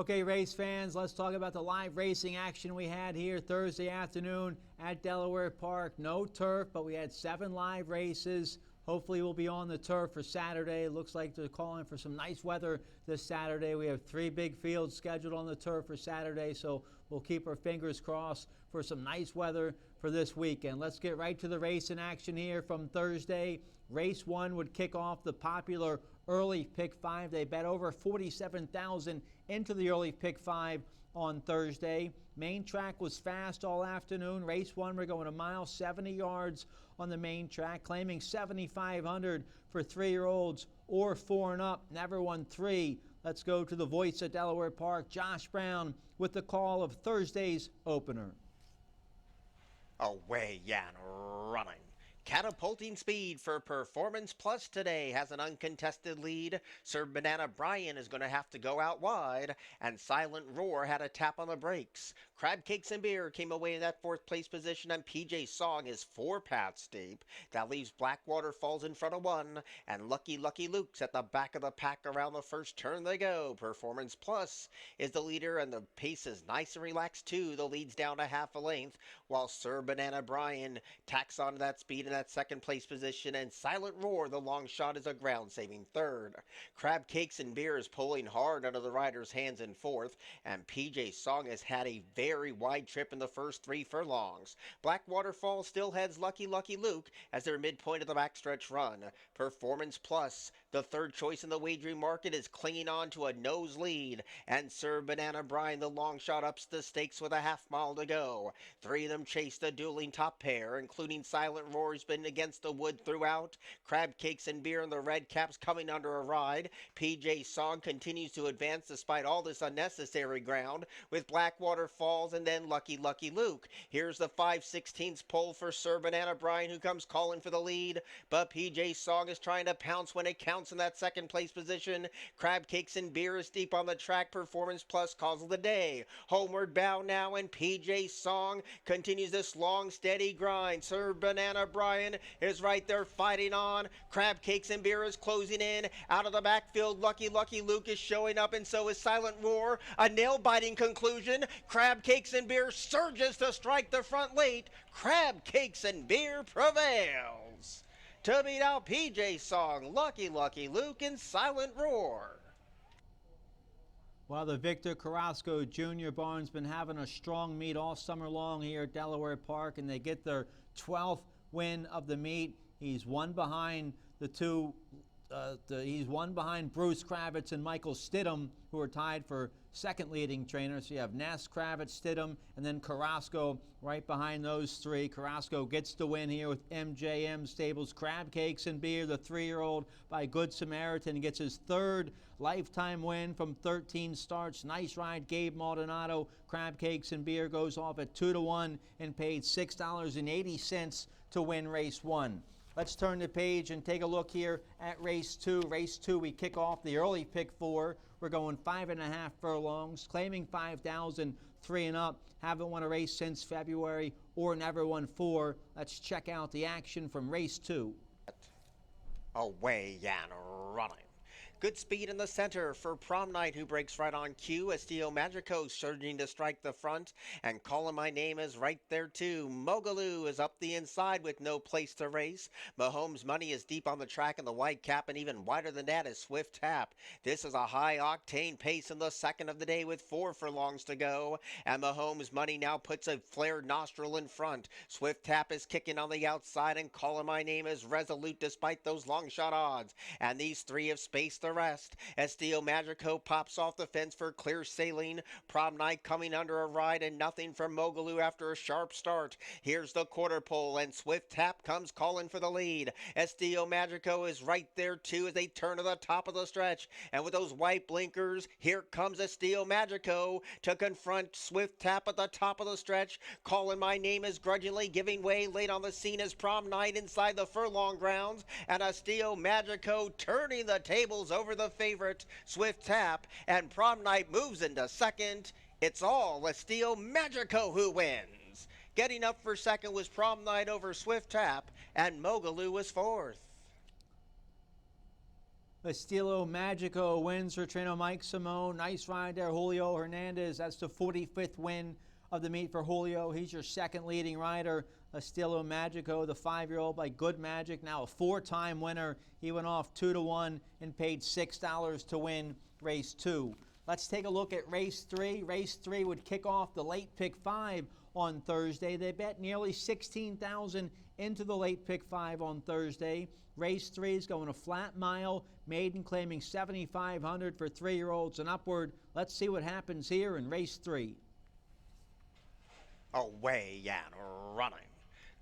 Okay, race fans, let's talk about the live racing action we had here Thursday afternoon at Delaware Park. No turf, but we had 7 live races. Hopefully we'll be on the turf for Saturday. It looks like they're calling for some nice weather this Saturday. We have 3 big fields scheduled on the turf for Saturday, so we'll keep our fingers crossed for some nice weather for this weekend. Let's get right to the racing action here from Thursday. Race 1 would kick off the popular early pick 5. They bet over 47,000 into the early pick 5 on Thursday. Main track was fast all afternoon. Race 1, we're going a mile 70 yards on the main track, claiming 7,500 for 3-year-olds or 4 and up. Never won 3. Let's go to the voice at Delaware Park, Josh Brown, with the call of Thursday's opener. Away and running. Catapulting speed for Performance Plus today has an uncontested lead. Sir Banana Brian is going to have to go out wide, and Silent Roar had a tap on the brakes. Crab Cakes and Beer came away in that 4th place position, and PJ Song is 4 paths deep. That leaves Blackwater Falls in front of 1, and Lucky Luke's at the back of the pack around the first turn they go. Performance Plus is the leader, and the pace is nice and relaxed too. The lead's down to half a length, while Sir Banana Brian tacks on that speed in that 2nd place position, and Silent Roar, the long shot, is a ground-saving 3rd. Crab Cakes and Beer is pulling hard out of the rider's hands in 4th, and PJ Song has had a very wide trip in the first 3 furlongs. Blackwater Falls still heads Lucky Luke as their midpoint of the backstretch run. Performance Plus, the 3rd choice in the wagering market, is clinging on to a nose lead, and Sir Banana Brian, the long shot, ups the stakes with a half mile to go. 3 of them chase the dueling top pair, including Silent Roar, who's been against the wood throughout. Crab Cakes and Beer and the Red Caps coming under a ride. PJ Song continues to advance despite all this unnecessary ground with Blackwater Falls and then Lucky Luke. Here's the 5/16 pole for Sir Banana Brian, who comes calling for the lead, but PJ Song is trying to pounce when it counts in that 2nd place position. Crab Cakes and Beer is deep on the track. Performance Plus calls of the day. Homeward bound now, and PJ Song continues this long, steady grind. Sir Banana Brian is right there fighting on. Crab Cakes and Beer is closing in. Out of the backfield, Lucky Luke is showing up, and so is Silent Roar. A nail-biting conclusion. Crab Cakes and Beer surges to strike the front late. Crab Cakes and Beer prevails to beat out PJ Song, Lucky Luke, and Silent Roar. Well, the Victor Carrasco Jr. barn's been having a strong meet all summer long here at Delaware Park, and they get their 12th win of the meet. He's one behind the two. He's one behind Bruce Kravitz and Michael Stidham, who are tied for 2nd leading trainer. So you have Ness, Kravitz, Stidham, and then Carrasco right behind those 3. Carrasco gets the win here with MJM Stables. Crab Cakes and Beer, the 3-year-old by Good Samaritan, gets his 3rd lifetime win from 13 starts. Nice ride, Gabe Maldonado. Crab Cakes and Beer goes off at 2-1 and paid $6.80 to win race 1. Let's turn the page and take a look here at race 2. Race 2, we kick off the early pick 4. We're going 5.5 furlongs, claiming 5,000, 3 and up. Haven't won a race since February or never won 4. Let's check out the action from race 2. Away and running. Good speed in the center for Prom Night, who breaks right on cue. Estio Magico surging to strike the front, and Calling My Name is right there too. Mogaloo is up the inside with no place to race. Mahomes Money is deep on the track in the white cap, and even wider than that is Swift Tap. This is a high-octane pace in the 2nd of the day with 4 furlongs to go, and Mahomes Money now puts a flared nostril in front. Swift Tap is kicking on the outside, and Calling My Name is resolute despite those long shot odds, and these 3 have spaced the rest. Estio Magico pops off the fence for Clear Sailing. Prom Night coming under a ride, and nothing from Mogaloo after a sharp start. Here's the quarter pole, and Swift Tap comes calling for the lead. Estio Magico is right there too as they turn to the top of the stretch, and with those white blinkers, here comes Estio Magico to confront Swift Tap at the top of the stretch. Calling My Name is grudgingly giving way. Late on the scene is Prom Night inside the furlong grounds, and Estio Magico turning the tables over the favorite Swift Tap, and Prom Night moves into 2nd. It's all Estio Magico who wins. Getting up for 2nd was Prom Night over Swift Tap, and Mogaloo was 4th. Estilo Magico wins for trainer Mike Simone. Nice ride there, Julio Hernandez. That's the 45th win of the meet for Julio. He's your second leading rider. Estilo Magico, the 5-year-old by Good Magic, now a 4-time winner. He went off 2-1 and paid $6 to win race 2. Let's take a look at race 3. Race 3 would kick off the late pick 5 on Thursday. They bet nearly $16,000 into the late pick 5 on Thursday. Race 3 is going a flat mile, maiden claiming $7,500 for 3-year-olds and upward. Let's see what happens here in race 3. Away and running.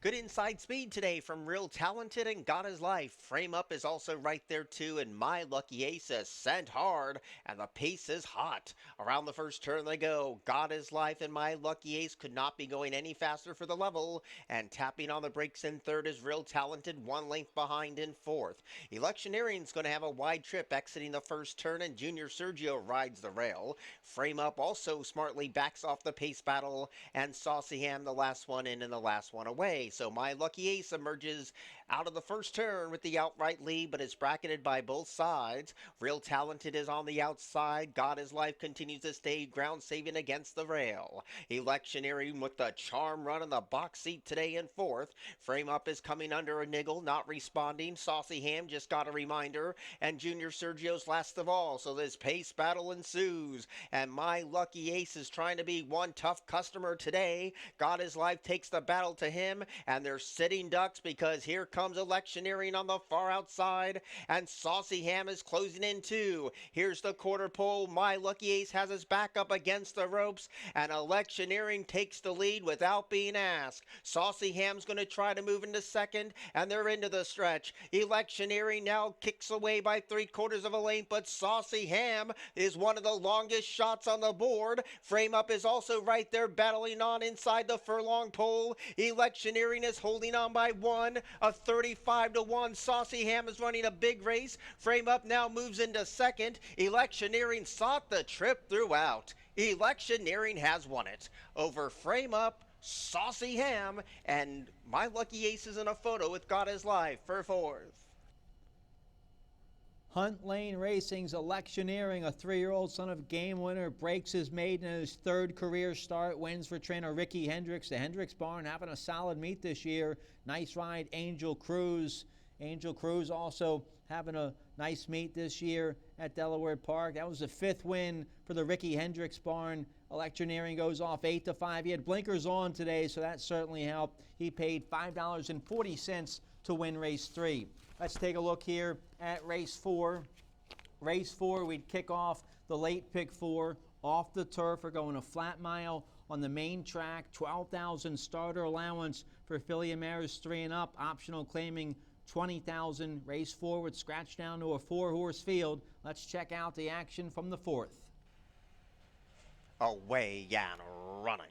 Good inside speed today from Real Talented and Got His Life. Frame Up is also right there too, and My Lucky Ace is sent hard, and the pace is hot. Around the first turn they go. Got His Life and My Lucky Ace could not be going any faster for the level, and tapping on the brakes in third is Real Talented, 1 length behind in fourth. Electioneering's going to have a wide trip exiting the first turn, and Junior Sergio rides the rail. Frame Up also smartly backs off the pace battle, and Saucy Ham the last one in and the last one away. So My Lucky Ace emerges out of the first turn with the outright lead, but is bracketed by both sides. Real Talented is on the outside. Got His Life continues to stay ground saving against the rail. Electioneering with the charm run in the box seat today in fourth. Frame Up is coming under a niggle, not responding. Saucy Ham just got a reminder, and Junior Sergio's last of all. So this pace battle ensues, and My Lucky Ace is trying to be one tough customer today. Got His Life takes the battle to him, and they're sitting ducks because here comes Electioneering on the far outside, and Saucy Ham is closing in too. Here's the quarter pole. My Lucky Ace has his back up against the ropes, and Electioneering takes the lead without being asked. Saucy Ham's going to try to move into second, and they're into the stretch. Electioneering now kicks away by 3/4 of a length, but Saucy Ham is one of the longest shots on the board. Frame Up is also right there battling on inside the furlong pole. Electioneering is holding on by 1, a 35-1. Saucy Ham is running a big race. Frame Up now moves into second. Electioneering sought the trip throughout. Electioneering has won it over Frame Up, Saucy Ham, and My Lucky Ace is in a photo with Got His Life for fourth. Hunt Lane Racing's Electioneering, a 3-year-old son of game winner, breaks his maiden in his 3rd career start, wins for trainer Ricky Hendricks. The Hendricks barn having a solid meet this year. Nice ride, Angel Cruz. Angel Cruz also having a nice meet this year at Delaware Park. That was the 5th win for the Ricky Hendricks barn. Electioneering goes off 8-5. He had blinkers on today, so that certainly helped. He paid $5.40 to win race 3. Let's take a look here at race 4. Race 4, we'd kick off the late pick 4 off the turf. We're going a flat mile on the main track. 12,000 starter allowance for filly and mares 3 and up. Optional claiming 20,000. Race 4 would scratch down to a 4-horse field. Let's check out the action from the 4th. Away and running.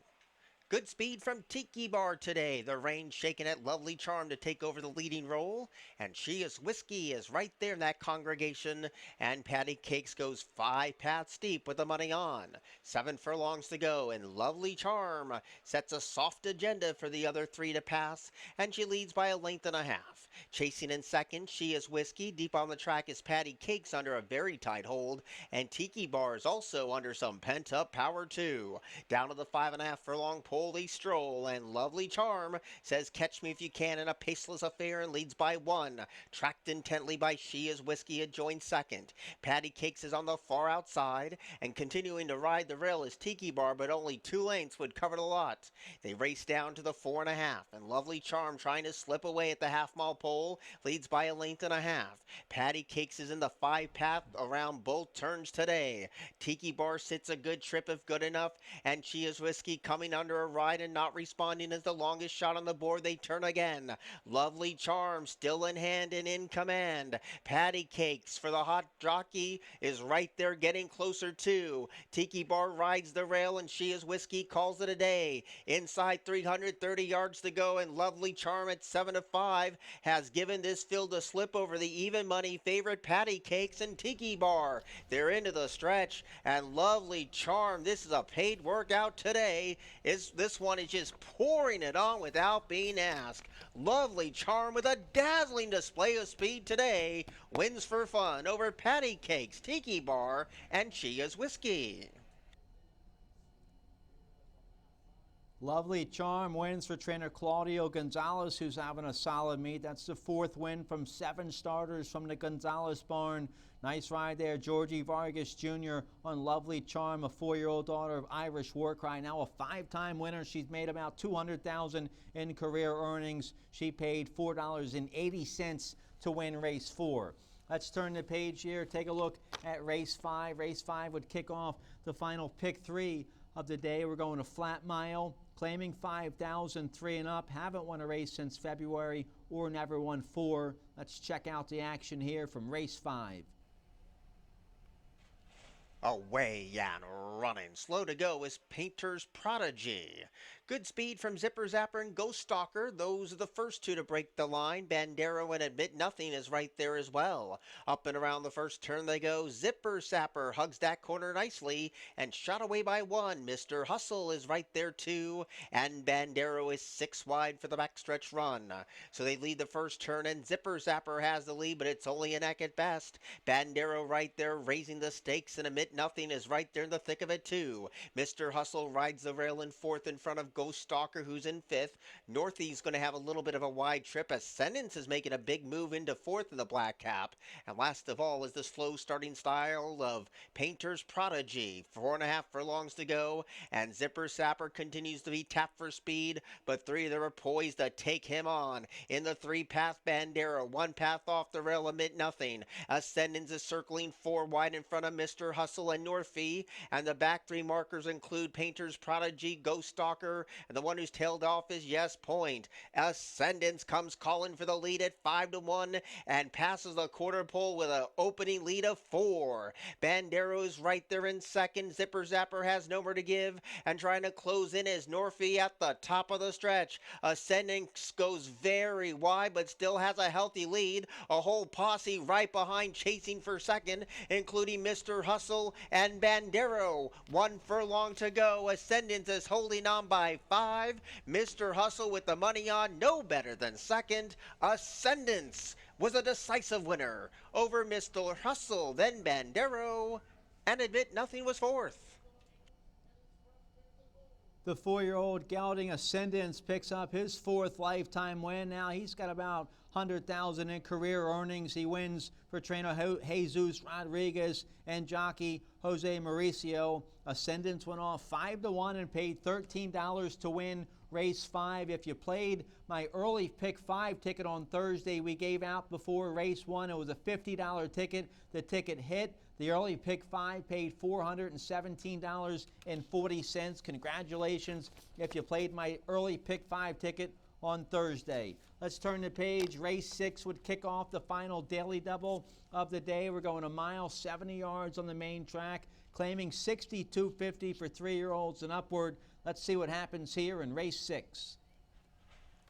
Good speed from Tiki Bar today. The reins shaken at Lovely Charm to take over the leading role. And She Is Whiskey is right there in that congregation. And Patty Cakes goes 5 paths deep with the money on. 7 furlongs to go. And Lovely Charm sets a soft agenda for the other 3 to pass. And she leads by 1.5 lengths. Chasing in second, She Is Whiskey. Deep on the track is Patty Cakes under a very tight hold. And Tiki Bar is also under some pent-up power too. Down to the 5.5 furlong pole they stroll, and Lovely Charm says catch me if you can in a paceless affair and leads by 1. Tracked intently by She Is Whiskey and joins second. Patty Cakes is on the far outside, and continuing to ride the rail is Tiki Bar, but only 2 lengths would cover the lot. They race down to the 4.5, and Lovely Charm trying to slip away at the half-mile pole leads by 1.5 lengths. Patty Cakes is in the 5 path around both turns today. Tiki Bar sits a good trip if good enough, and She Is Whiskey coming under a ride and not responding as the longest shot on the board. They turn again. Lovely Charm still in hand and in command. Patty Cakes for the hot jockey is right there getting closer too. Tiki Bar rides the rail, and She Is Whiskey calls it a day. Inside 330 yards to go, and Lovely Charm at 7-5 has given this field a slip over the even money favorite Patty Cakes and Tiki Bar. They're into the stretch, and Lovely Charm, this is a paid workout today, is This one is just pouring it on without being asked. Lovely Charm with a dazzling display of speed today wins for fun over Patty Cakes, Tiki Bar, and Chia's Whiskey. Lovely Charm wins for trainer Claudio Gonzalez, who's having a solid meet. That's the 4th win from 7 starters from the Gonzalez barn. Nice ride there, Georgie Vargas Jr. on Lovely Charm, a 4-year-old daughter of Irish Warcry, now a 5-time winner. She's made about $200,000 in career earnings. She paid $4.80 to win race 4. Let's turn the page here, take a look at race 5. Race 5 would kick off the final pick 3 of the day. We're going to flat mile, claiming 5,000, 3 and up. Haven't won a race since February or never won 4. Let's check out the action here from race 5. Away and running. Slow to go is Painter's Prodigy. Good speed from Zipper Zapper and Ghost Stalker. Those are the first two to break the line. Bandero and Admit Nothing is right there as well. Up and around the first turn they go. Zipper Zapper hugs that corner nicely and shot away by 1. Mr. Hustle is right there too. And Bandero is 6 wide for the backstretch run. So they lead the first turn and Zipper Zapper has the lead, but it's only a neck at best. Bandero right there raising the stakes, and Admit Nothing is right there in the thick of it too. Mr. Hustle rides the rail in 4th in front of Ghost Stalker, who's in 5th. Northie's going to have a little bit of a wide trip. Ascendance is making a big move into 4th in the black cap. And last of all is the slow starting style of Painter's Prodigy. 4.5 furlongs to go, and Zipper Sapper continues to be tapped for speed, but 3 of them are poised to take him on. In the 3-path Bandera, 1 path off the rail, Admit Nothing. Ascendance is circling 4 wide in front of Mr. Hustle and Northie, and the back 3 markers include Painter's Prodigy, Ghost Stalker, and the one who's tailed off is Yes Point. Ascendance comes calling for the lead at 5-1 and passes the quarter pole with an opening lead of 4. Bandero's right there in 2nd. Zipper Zapper has nowhere to give, and trying to close in is Northie at the top of the stretch. Ascendance goes very wide but still has a healthy lead. A whole posse right behind chasing for 2nd, including Mr. Hustle and Bandero. 1 furlong to go. Ascendance is holding on by 5. Mr. Hustle with the money on, no better than 2nd. Ascendance was a decisive winner over Mr. Hustle, then Bandero, and Admit Nothing was 4th. The 4-year-old gelding Ascendance picks up his 4th lifetime win. Now he's got about $100,000 in career earnings. He wins for trainer Jesus Rodriguez and jockey Jose Mauricio. Ascendance went off 5-1 and paid $13 to win race 5. If you played my early pick 5 ticket on Thursday, we gave out before race 1. It was a $50 ticket. The ticket hit. The early pick 5 paid $417.40. Congratulations if you played my early pick 5 ticket on Thursday. Let's turn the page. Race 6 would kick off the final daily double of the day. We're going a mile, 70 yards on the main track, claiming $62.50 for 3-year-olds and upward. Let's see what happens here in race 6.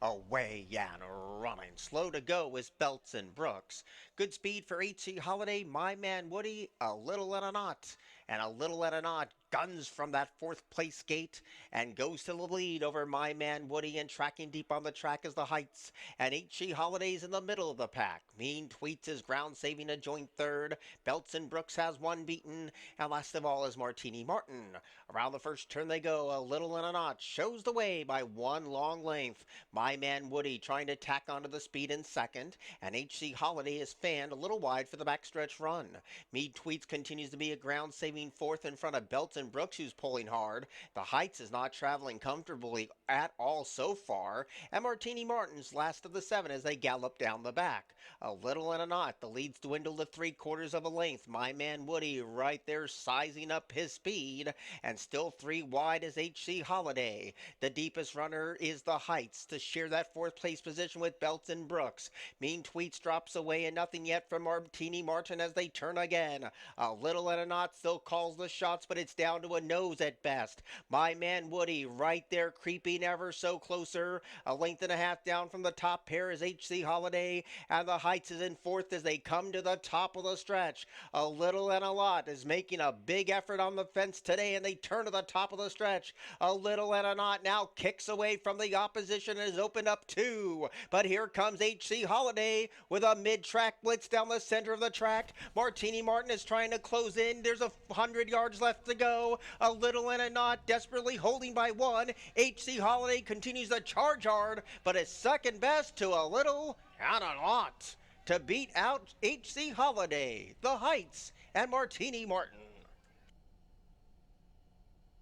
Away and running. Slow to go is Belts and Brooks. Good speed for H.C. Holiday, My Man Woody, a little at a knot. And a little at a knot guns from that 4th place gate and goes to the lead over My Man Woody, and tracking deep on the track is the Heights. And H.C. Holiday's in the middle of the pack. Mean Tweets is ground saving a joint 3rd. Belts and Brooks has 1 beaten. And last of all is Martini Martin. Around the first turn they go. A little at a knot shows the way by 1 long length. My Man Woody trying to tack onto the speed in 2nd. And H.C. Holiday is fanned a little wide for the backstretch run. Mead Tweets continues to be a ground saving 4th in front of Belts and Brooks, who's pulling hard. The Heights is not traveling comfortably at all so far, and Martini Martin's last of the 7 as they gallop down the back. A little and a knot. The leads dwindle to 3/4 of a length. My Man Woody right there sizing up his speed, and still 3 wide is H.C. Holiday. The deepest runner is the Heights to share that 4th place position with Belts and Brooks. Mean Tweets drops away, and nothing yet from Martini Martin as they turn again. A little and a knot still calls the shots, but it's down down to a nose at best. My man Woody right there creeping ever so closer. A length and a half down from the top pair is HC Holiday, and the Heights is in fourth as they come to the top of the stretch. A Little and a Lot is making a big effort on the fence today, and they turn to the top of the stretch. A Little and a Lot now kicks away from the opposition and has opened up two. But here comes HC Holiday with a mid-track blitz down the center of the track. Martini Martin is trying to close in. There's 100 yards left to go. A Little and a Not desperately holding by one. HC Holiday continues to charge hard, but is second best to A Little and a Lot to beat out HC Holiday, the Heights, and Martini Martin.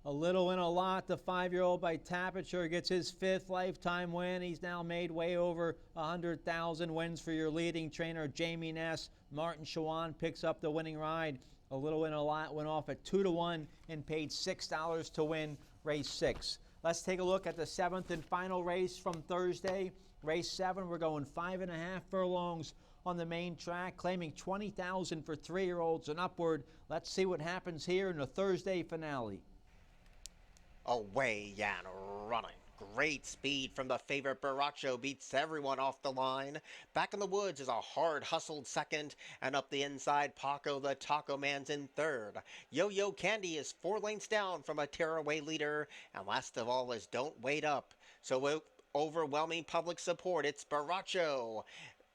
A Little and a Lot, the 5-year-old by Tapiture, gets his 5th lifetime win. He's now made way over 100,000 wins for your leading trainer, Jamie Ness. Martin Shawan picks up the winning ride. A Little and a Lot went off at 2-1 and paid $6 to win race 6. Let's take a look at the 7th and final race from Thursday. Race 7, we're going 5.5 furlongs on the main track, claiming 20,000 for 3-year-olds and upward. Let's see what happens here in the Thursday finale. Away and running. Great speed from the favorite Baracho, beats everyone off the line. Back in the Woods is a hard hustled second, and up the inside, Paco the Taco Man's in third. Yo-Yo Candy is 4 lengths down from a tearaway leader, and last of all is Don't Wait Up. So with overwhelming public support, it's Baracho.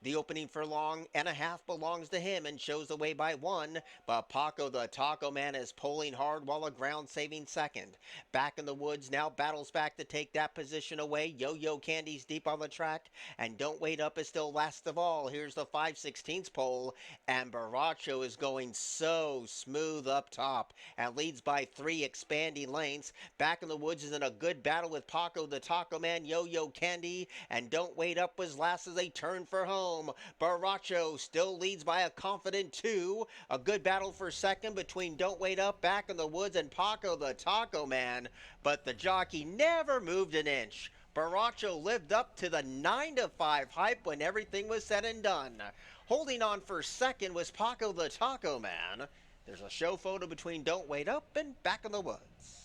The opening furlong and a half belongs to him and shows the way by 1, but Paco the Taco Man is pulling hard while a ground-saving second. Back in the Woods now battles back to take that position away. Yo-Yo Candy's deep on the track, and Don't Wait Up is still last of all. Here's the 5/16 pole, and Baracho is going so smooth up top and leads by 3 expanding lanes. Back in the Woods is in a good battle with Paco the Taco Man, Yo-Yo Candy, and Don't Wait Up was last as they turn for home. Baracho still leads by a confident 2. A good battle for second between Don't Wait Up, Back in the Woods, and Paco the Taco Man, but the jockey never moved an inch. Baracho lived up to the 9-5 hype when everything was said and done. Holding on for second was Paco the Taco Man. There's a show photo between Don't Wait Up and Back in the Woods.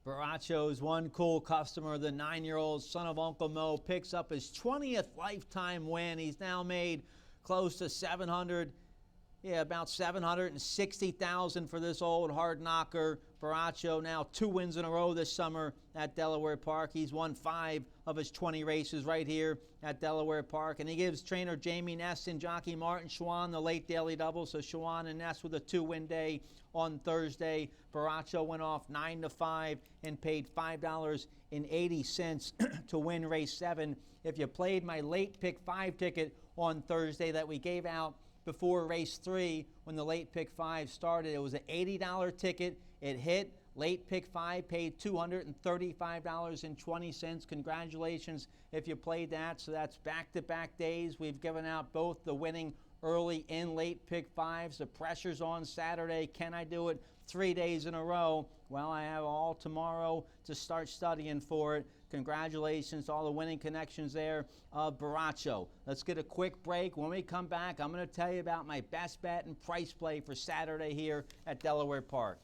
Baracho's one cool customer, the 9-year-old son of Uncle Mo, picks up his 20th lifetime win. He's now made close to about 760,000 for this old hard knocker. Baracho now 2 wins in a row this summer at Delaware Park. He's won 5 of his 20 races right here at Delaware Park, and he gives trainer Jamie Ness and jockey Martin Shawan the late daily double. So Shawan and Ness with a 2-win day on Thursday. Baracho went off 9-5 and paid $5.80 to win race 7. If you played my late pick 5 ticket on Thursday that we gave out before race 3 when the late pick 5 started, it was an $80 ticket. It hit. Late pick 5 paid $235.20. Congratulations if you played that. So that's back-to-back days. We've given out both the winning early and late pick 5s. The pressure's on Saturday. Can I do it 3 days in a row? Well, I have all tomorrow to start studying for it. Congratulations to all the winning connections there of Baracho. Let's get a quick break. When we come back, I'm going to tell you about my best bet and price play for Saturday here at Delaware Park.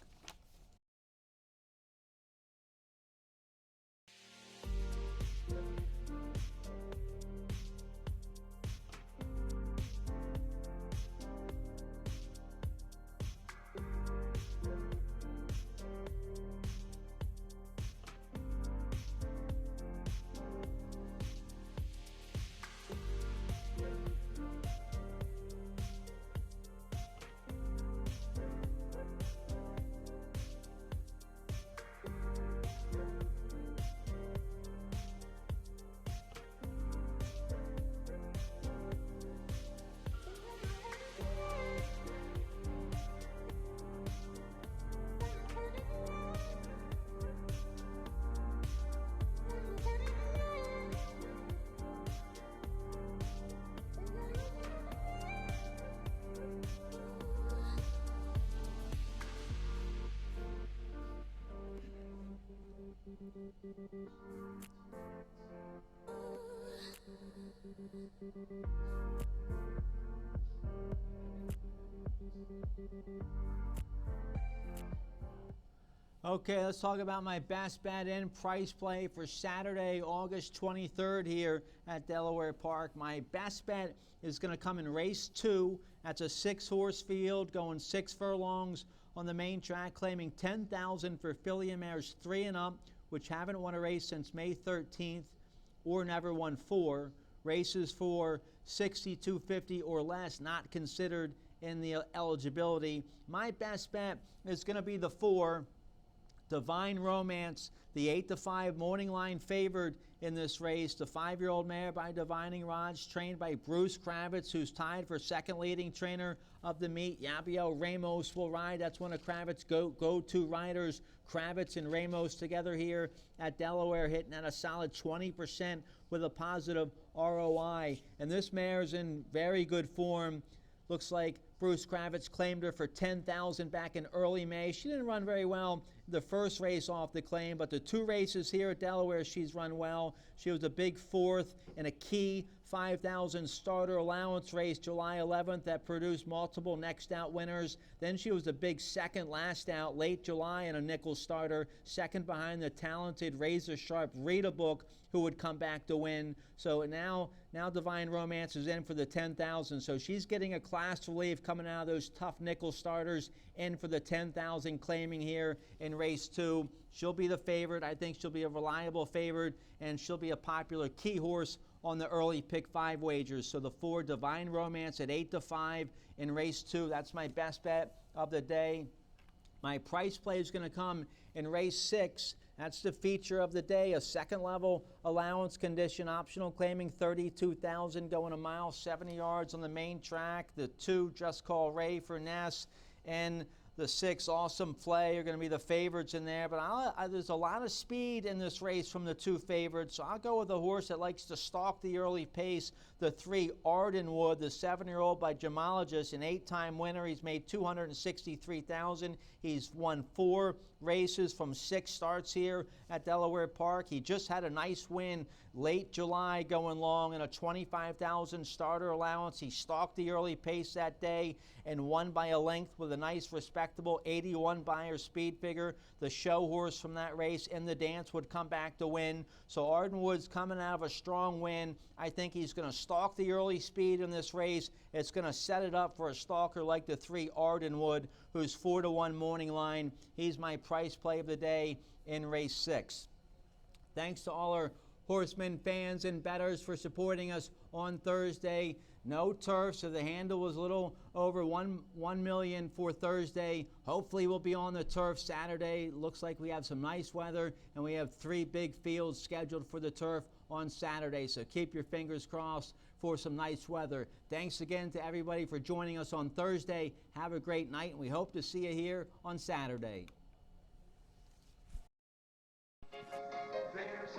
Okay, let's talk about my best bet in price play for Saturday, August 23rd here at Delaware Park. My best bet is going to come in race 2. That's a 6-horse field going 6 furlongs on the main track, claiming $10,000 for filly and mares 3 and up, which haven't won a race since May 13th or never won 4. Races for 62.50 or less not considered in the eligibility. My best bet is going to be the 4. Divine Romance, the 8-5 morning line favored in this race. The 5-year-old mare by Divining Rods, trained by Bruce Kravitz, who's tied for second leading trainer of the meet. Yabiel Ramos will ride. That's one of Kravitz's go-to riders. Kravitz and Ramos together here at Delaware, hitting at a solid 20% with a positive ROI. And this mare's in very good form. Looks like Bruce Kravitz claimed her for $10,000 back in early May. She didn't run very well the first race off the claim, but the 2 races here at Delaware, she's run well. She was a big 4th in a key 5,000 starter allowance race July 11th that produced multiple next out winners. Then she was a big 2nd last out late July in a nickel starter, 2nd behind the talented razor sharp Rita Book, who would come back to win. So now Divine Romance is in for the $10,000. So she's getting a class relief coming out of those tough nickel starters, in for the $10,000, claiming here in race 2. She'll be the favorite. I think she'll be a reliable favorite, and she'll be a popular key horse on the early pick 5 wagers. So the 4, Divine Romance at 8-5 in race 2. That's my best bet of the day. My price play is going to come in race 6. That's the feature of the day, a 2nd level allowance condition optional, claiming $32,000, going a mile 70 yards on the main track. The 2, Just Call Ray for Ness, and the 6, Awesome Play, are going to be the favorites in there. But there's a lot of speed in this race from the 2 favorites, so I'll go with the horse that likes to stalk the early pace. The 3, Ardenwood, the 7-year-old by Gemologist, an 8-time winner. He's made $263,000. He's won 4 races from 6 starts here at Delaware Park. He just had a nice win late July going long in a $25,000 starter allowance. He stalked the early pace that day and won by a length with a nice respectable 81 buyer speed figure. The show horse from that race in the dance would come back to win. So Ardenwood's coming out of a strong win. I think he's going to stalk the early speed in this race. It's going to set it up for a stalker like the 3, Ardenwood, who's 4-1 morning line. He's my price play of the day in race 6. Thanks to all our Horsemen fans and bettors for supporting us on Thursday. No turf, so the handle was a little over 1 million for Thursday. Hopefully we'll be on the turf Saturday. Looks like we have some nice weather, and we have 3 big fields scheduled for the turf on Saturday. So keep your fingers crossed for some nice weather. Thanks again to everybody for joining us on Thursday. Have a great night, and we hope to see you here on Saturday. There's